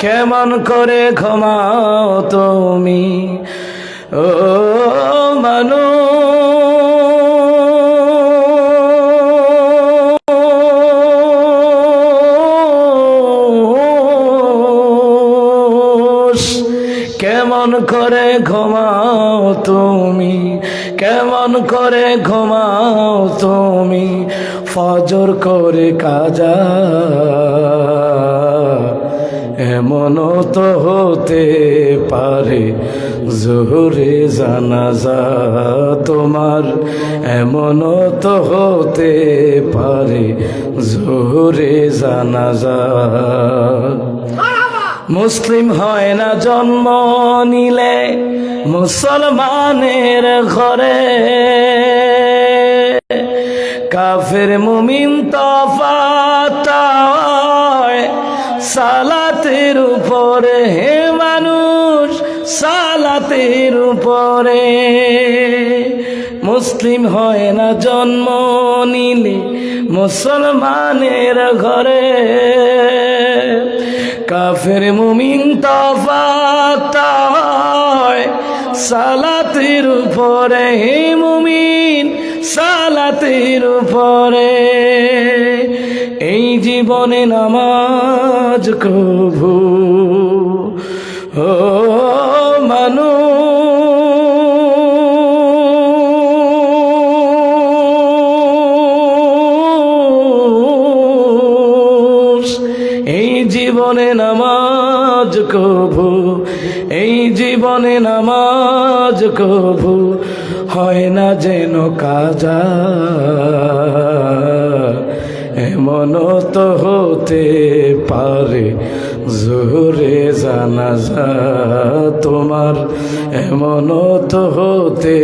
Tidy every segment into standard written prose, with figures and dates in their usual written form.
কেমন করে ঘুমাও তুমি ও মানুষ, কেমন করে ঘুমাও তুমি, কেমন করে ঘুমাও তুমি ফজর করে কাজা। এমনও তো হতে পারে জোহরে জানাজা তোমার, এমনও তো হতে পারে জোহরে জানাজা। মুসলিম হয় না জন্ম নিলে মুসলমানের ঘরে, কাফের মুমিন তফাৎ হয় সালাতের উপরে। হে মানুষ সালাতের উপরে, মুসলিম হয় না জন্ম নিলে মুসলমানের ঘরে, কাফের মুমিন তফাৎ হয় সালাতের উপরে। হে মুমিন সালাতের উপরে, এই জীবনে নামাজ কবু ও মানুষ, এই জীবনে নামাজ কবু, এই জীবনে নামাজ কবু হয় না যেন কাজা। এমনও তো হতে পারে জোহরে জানাজা তোমার, এমনও তো হতে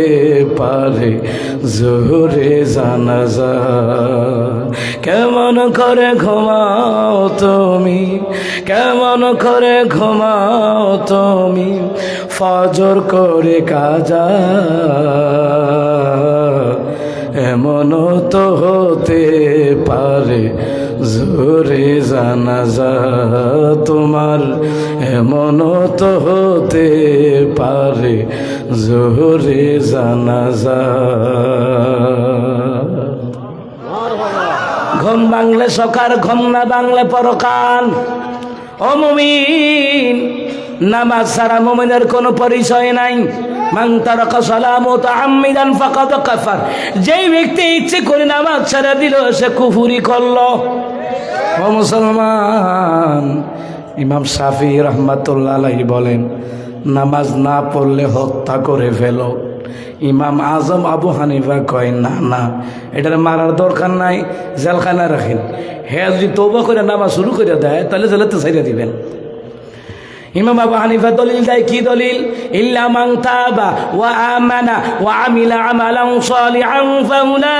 পারে জোহরে জানাজা। কেমন করে ঘুমাও তুমি, কেমন করে ঘুমাও তুমি ফজর করে কাজা। এমনও তো হতে পারে জোহরে জানাজা তোমার, এমনও তো হতে পারে জোহরে জানাজা। ঘুম ভাঙলে সকার, ঘুম না ভাঙলে পরকাল। ও মুমিন, নামাজ ছাড়া মুমিনের কোনো পরিচয় নাই। মান তারাকা সালামু তাআম্মিদান ফাকাদ কাফার, যেই ব্যক্তি ইচ্ছে করে নামাজ ছেড়ে দিল সে কুফরি করলো। ও মুসলমান, ইমাম শাফি রাহমাতুল্লাহ আলাইহি বলেন নামাজ না পড়লে হত্যা করে ফেলো। ইমাম আজম আবু হানিফা কয় না না, এটার মারার দরকার নাই, জেলখানা রাখেন। হ্যাঁ যদি তওবা করে নামাজ শুরু করে দেয় তাহলে জেলেতে ছেড়ে দিবেন। ইমাম আবু হানিফা দলিল দেয়, কি দলিল? ইল্লা মান তাবা ওয়া আমানা ওয়া আমিলা আমালান সালিহান ফাউলাইক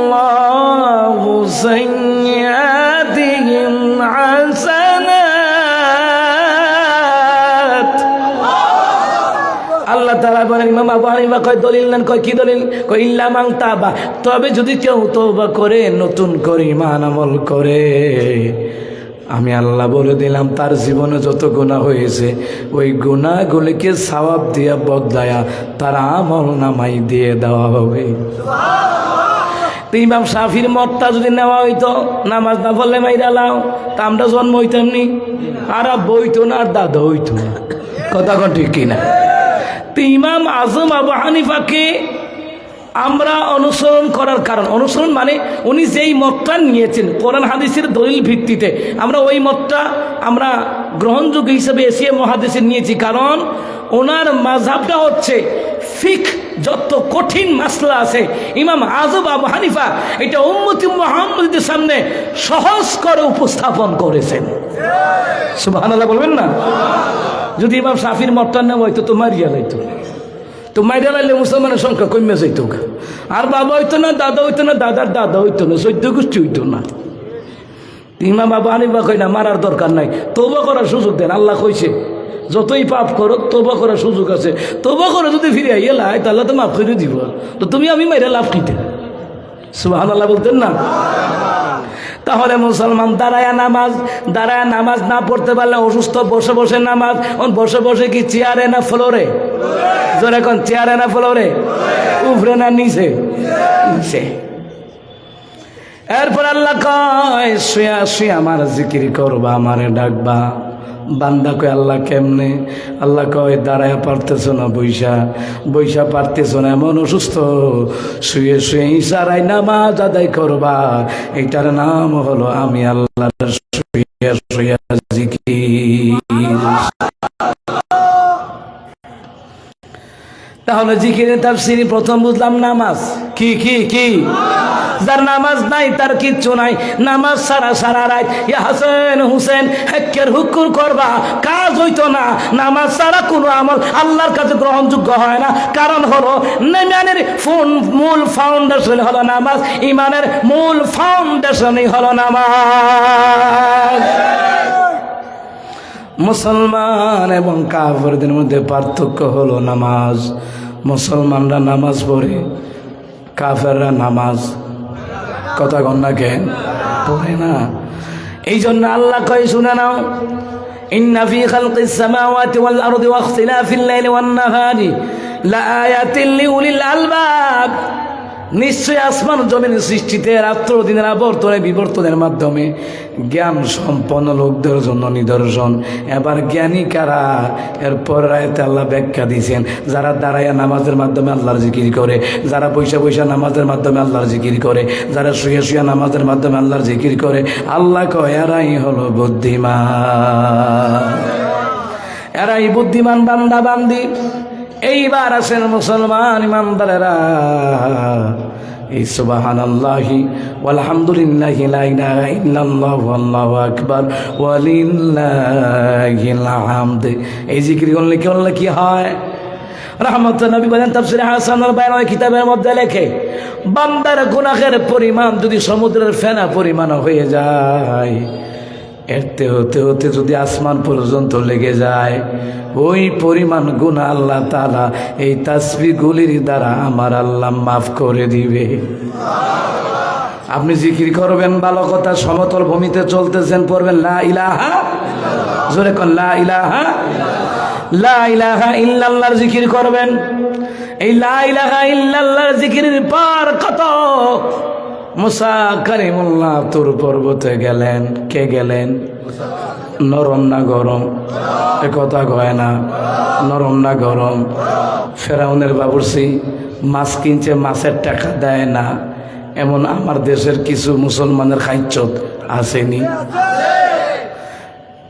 ইউবাদদিলুল্লাহু সাইয়্যাতিহিম হাসানাত। আল্লাহ তাআলা বলেন, ইমাম আবু হানিফা কয় দলিল নেন, কয় কি দলিল? কয় ইল্লা মান তাবা, তবে যদি কেউ তওবা করে, নতুন করে ঈমান আমল করে, আমি আল্লাহ বলে দিলাম তার জীবনে যত গুনাহ হয়েছে ওই গুনাহগুলিকে সওয়াব দিয়া বদলায়া তার আমল নামাই দিয়ে দেওয়া হবে। ইমাম শাফির মতটা যদি নেওয়া হইতো নামাজ না পড়লে মাইরা লাও, তা আমরা জন্ম হইতাম নি, আর আব্বা হইতো না, আর দাদা হইতো না। কথা কোন ঠিক কিনা? তো ইমাম আজম আবু হানিফাকে আমরা অনুসরণ করার কারণ, অনুসরণ মানে উনি যেই মতটা নিয়েছেন কোরআন হাদিসের দলিল ভিত্তিতে, আমরা ওই মতটা আমরা গ্রহণযোগ্য হিসেবে এশিয়া মহাদেশে নিয়েছি। কারণ ওনার মাযহাবটা হচ্ছে ফিক, যত কঠিন মাসলা আছে ইমাম আজম আবু হানিফা এটা উম্মতি মুহাম্মদের সামনে সহজ করে উপস্থাপন করেছেন। সুবহানাল্লাহ বলবেন না? যদি ইমাম শাফির মতটা নেওয়া হইতো তো মারিয়া লাইতো, তো মাইরা লাইলে মুসলমানের সংখ্যা কমে যাইত। আর বাবা হইতো না, দাদা হইতো না, দাদার দাদা হইতো না, 14 গোষ্ঠী হইতো না। ইমাম আবু হানিফা কই না মারার দরকার নাই, তওবা করার সুযোগ দেন। আল্লাহ কইছে যতই পাপ করো তওবা করার সুযোগ আছে, তওবা করে যদি ফিরে আইয়া লাই তাহলে তো মাফ করে দিব। তো তুমি আমি মাইরা লাভ কিতে? সুবহানাল্লাহ বলতেন না? তাহলে মুসলমান দাঁড়ায় নামাজ না পড়তে পারলে অসুস্থ, বসে বসে নামাজ, বসে বসে কি চেয়ারে না ফ্লোরে? জোরে এখন চেয়ারে না ফ্লোরে? উপরে না নিচে? নিচে। এরপর আল্লাহ কয় শুয়া শুয়া আমার জিকির করবা, আমারে ডাকবা। বান্দা কয় আল্লাহ কেমনে? আল্লাহ কয় দাঁড়ায় পারতেছ না, বৈশা পারতেছ না, এমন অসুস্থ, শুয়ে শুয়ে ইশারায় নামাজ আদায় করবা। এটার নাম হলো আমি আল্লাহর শুয়ে শুয়ে জিকির। তাহলে জিকিরের তাফসীরে প্রথম বুঝলাম নামাজ। কি কি কি? যার নামাজ নাই তার কিচ্ছু নাই। নামাজ সারা সারা রাত ইয়া হাসান হুসেন হেক্কের হুকুর করবা, কাজ হইতো না। নামাজ ছাড়া কোনো আমল আল্লাহর কাছে গ্রহণযোগ্য হয় না। কারণ হলো ইমানের মূল ফাউন্ডেশন হলো নামাজ, ইমানের মূল ফাউন্ডেশনই হলো নামাজ। মুসলমান এবং কাফেরদের মধ্যে পার্থক্য হলো নামাজ। মুসলমানরা নামাজ পড়ে, কাফেররা নামাজ কথা গন্না কেন পড়ে না। এই জন্য আল্লাহ কয় শুনে নাও, ইন্না ফি খালকিস সামাওয়াতি ওয়াল আরদি ওয়া ইখতিলাফিল লাইলি ওয়ান নাহারি লাআয়াতিন লিউলিল আলবাব। নিশ্চয় আসমান জমিন সৃষ্টিতে রাত্র দিনের আবর্তনে বিবর্তনের মাধ্যমে জ্ঞান সম্পন্ন লোকদের জন্য নিদর্শন। এবার জ্ঞানী কারা? এরপর রায়তে আল্লাহ ব্যাখ্যা দিয়েছেন, যারা দাঁড়াইয়া নামাজের মাধ্যমে আল্লাহর জিকির করে, যারা বৈশা বৈশা নামাজের মাধ্যমে আল্লাহর জিকির করে, যারা শুয়ে শুয়ে নামাজের মাধ্যমে আল্লাহর জিকির করে, আল্লাহ কয় এরাই হলো বুদ্ধিমান, এরাই বুদ্ধিমান বান্দা বান্দি। এইবার আসেন মুসলমান ইমানদারেরা, এই সুবহানাল্লাহি ওয়ালহামদুলিল্লাহি লা ইলাহা ইল্লাল্লাহু আল্লাহু আকবার ওয়া লিল্লাহিল হামদ। এই জিকির করলে কি হয়? রাহমাতুল্লাহ নবী বলেন তাফসীরে হাসানুল বায়ান ওই কিতাবের মধ্যে লেখে, বান্দার গুনাহের পরিমাণ যদি সমুদ্রের ফেনা পরিমাণ হয়ে যায়, এরতে হতে হতে যদি আসমান পর্যন্ত লেগে যায়, ওই পরিমাণ গুনাহ আল্লাহ তাআলা এই তাসবিহগুলির দ্বারা আমার আল্লাহ মাফ করে দিবে। আপনি জিকির করবেন, ভালো কথা, সমতল ভূমিতে চলতেছেন, পড়বেন লা ইলাহা, জোরে কোন লা ইলাহা, লা ইলাহা ইল্লাল্লাহর জিকির করবেন। এই লা ইলাহা ইল্লাল্লাহর জিকিরের পার কত। মুসা কালিমুল্লাহ তুর পর্বতে গেলেন, কে গেলেন? নরম না গরম? এ কথা কয় না, নরম না গরম? ফেরাউনের বাবুর্চি মাছ কিনছে, মাছের টাকা দেয় না, এমন আমার দেশের কিছু মুসলমানের খাইচ্ছত আসেনি?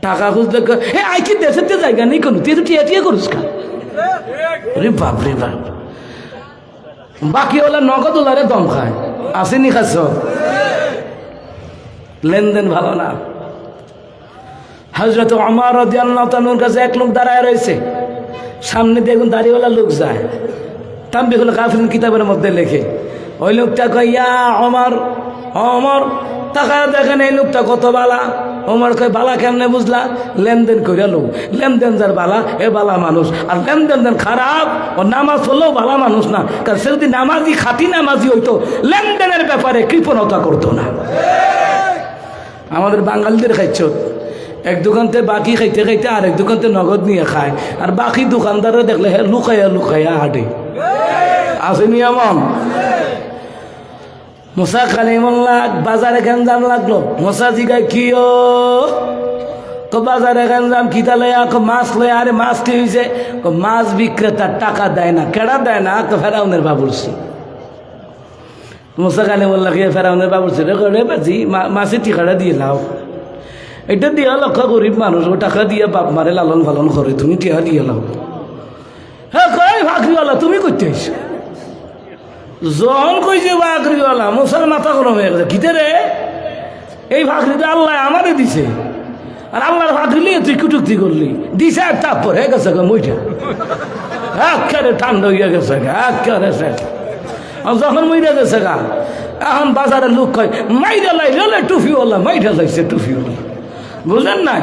টাকা খুঁজলে আই কি দেশের তো জায়গা নেই কোনো, তুই তো টিয়া টিয়া করিস কা? রে বাপ রে বাপ, বাকি ওলা নগদ ওলারে দম খায়, আসেনি খাচ্ছ? লেনদেন ভালো না। হযরত ওমর রাদিয়াল্লাহু তাআলার কাছে এক লোক দাঁড়ায় রয়েছে, সামনে দেখুন দাড়িওয়ালা লোক যায়। তানবীহুল গাফিলিন কিতাবের মধ্যে লেখে, ওই লোকটা কয় ইয়া ওমর, ওমর তাকায় দেখেন এই লোকটা কত বালা। ওমর কয় বালা কেমনে বুঝলা? লেনদেন করে লোক, লেনদেন যার বালা এ বালা মানুষ, আর লেনদেন যার খারাপ ও নামাজ পড়লেও বালা মানুষ না। কারণ সে যদি নামাজি খাঁটি নামাজি হইতো লেনদেনের ব্যাপারে কৃপণতা করতো না। আমাদের বাঙালিদের খাইছ, এক দোকানতে বাকি খাইতে খাইতে আরেক দোকানতে নগদ নিয়ে খায়, আর বাকি দোকানদারে দেখলে হে লুকাইয়া লুকাইয়া হাঁটে। আসেনি এমন? মুসা কালিমুল্লাহ বাজারে গেঞ্জাম লাগলো। মুসা জিগায় কি ও? বাজারে গেঞ্জাম কিতা লয়া? মাছ লয়া। আরে মাছ কি হয়েছে? মাছ বিক্রেতার টাকা দেয় না। কেডা দেয় না? ফেরাউনের বাবুর্চি। মুসা কালিমুল্লাহ ফেরাউনের বাবুর্চি রে বাজি মাছের টিকাটা দিয়ে লাও, এটা দিয়া লক্ষ্য গরিব মানুষ, ও টাকা দিয়ে বাপ মারে লালন পালন করে, তুমি টিয়া দিয়ে লাও। হ্যাঁ কই ভাগরিওয়ালা তুমি করতে আইছো? যখন কইছে ভাগরিওয়ালা, মুসার মাথা গরম হয়ে গেছে। কিতে রে? এই ভাগরিটা আল্লাহ আমারে দিছে, আর আল্লাহর ভাগরিলে তুই কুটুক্তি করলি, দিছে আর তারপর হয়ে গেছে মইটা একেবারে ঠান্ডা হইয়া গেছে, একেবারে শেষ। যখন মইরা গেছে গা এখন বাজারের লোক কয় মাইরা লাইলে টুফিওয়ালা মাইরা যাইছে টুফিওয়ালা বুঝলেন না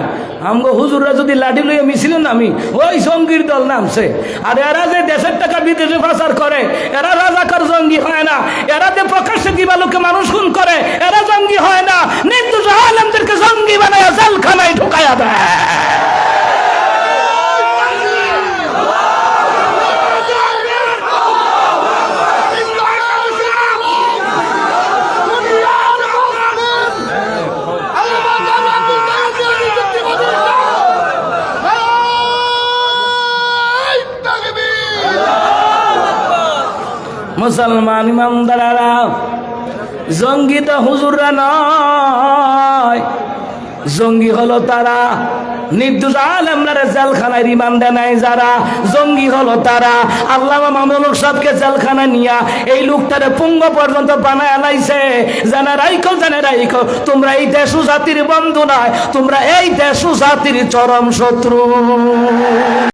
আমগো হুজুররা যদি লাঠি লইয়া মিছিলেন আমি ওই জঙ্গির দল নামছে আর এরা যে দেশের টাকা বিদেশে পাচার করে এরা রাজাকার জঙ্গি হয় না এরা যে প্রকাশ্যে দিবালোকে মানুষ খুন করে এরা জঙ্গি হয় না নির্দোষ আলেমদেরকে জঙ্গি বানায় জেলখানায় ঢুকায়া দেয় মুসলমান ইমামদারেরা জঙ্গি তো হুজুররা নয় জঙ্গি হলো তারা নির্দোষ আলেমরা জেলখানায় রিমান্ডে নাই যারা জঙ্গি হলো তারা আল্লামা মামুনুল হক সাহেবকে জেলখানায় নিয়া এই লোকটারে পুঙ্গ পর্যন্ত বানায় লাইছে জানে রাইখো তোমরা এই দেশ ও জাতির বন্ধু নয় তোমরা এই দেশ ও জাতির চরম শত্রু